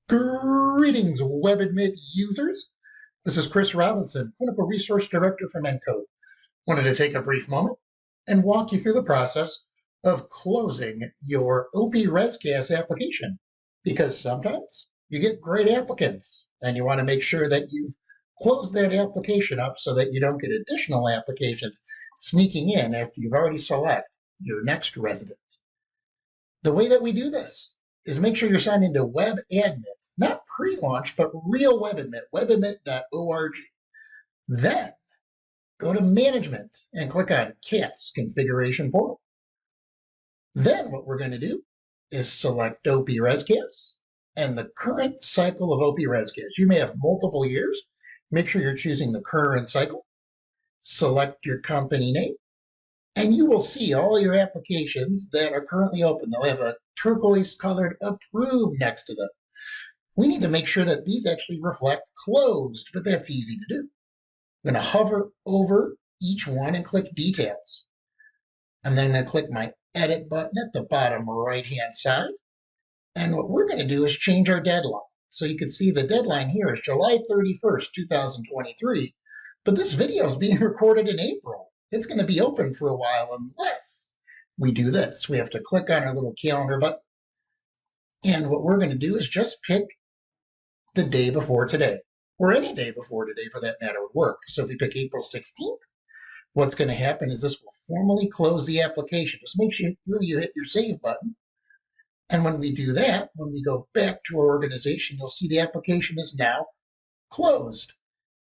Greetings, WebAdMIT users. This is Chris Robinson, Clinical Resource Director from NCOPE. Wanted to take a brief moment and walk you through the process of closing your OPRESCAS application, because sometimes you get great applicants and you want to make sure that you've closed that application up so that you don't get additional applications sneaking in after you've already selected your next resident. The way that we do this is make sure you're signed into WebAdMIT, not pre-launch, but real WebAdMIT, webadmit.org. Then go to Management and click on CAS Configuration Portal. Then what we're going to do is select OPRESCAS and the current cycle of OPRESCAS. You may have multiple years. Make sure you're choosing the current cycle. Select your company name, and you will see all your applications that are currently open. They'll have a turquoise-colored approved next to them. We need to make sure that these actually reflect closed, but that's easy to do. I'm going to hover over each one and click Details. I'm then going to click my Edit button at the bottom right-hand side. And what we're going to do is change our deadline. So you can see the deadline here is July 31st, 2023, but this video is being recorded in April. It's going to be open for a while unless we do this. We have to click on our little calendar button. And what we're going to do is just pick the day before today, or any day before today for that matter would work. So if we pick April 16th, what's going to happen is this will formally close the application. Just make sure you hit your Save button. And when we do that, when we go back to our organization, you'll see the application is now closed.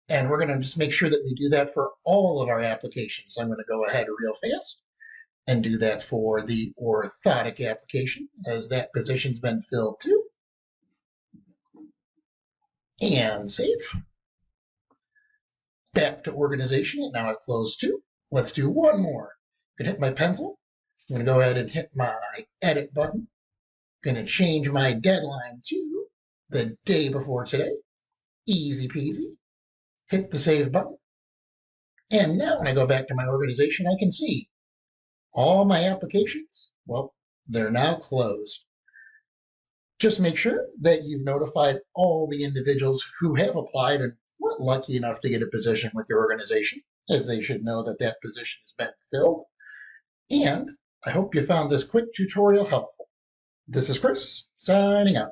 And we're going to just make sure that we do that for all of our applications. So I'm going to go ahead real fast and do that for the orthotic application, as that position's been filled too. And save. Back to organization, and now I've closed two. Let's do one more. I'm going to hit my pencil. I'm going to go ahead and hit my Edit button. I'm going to change my deadline to the day before today. Easy peasy. Hit the Save button. And now when I go back to my organization, I can see all my applications, well, they're now closed. Just make sure that you've notified all the individuals who have applied and weren't lucky enough to get a position with your organization, as they should know that that position has been filled. And I hope you found this quick tutorial helpful. This is Chris, signing out.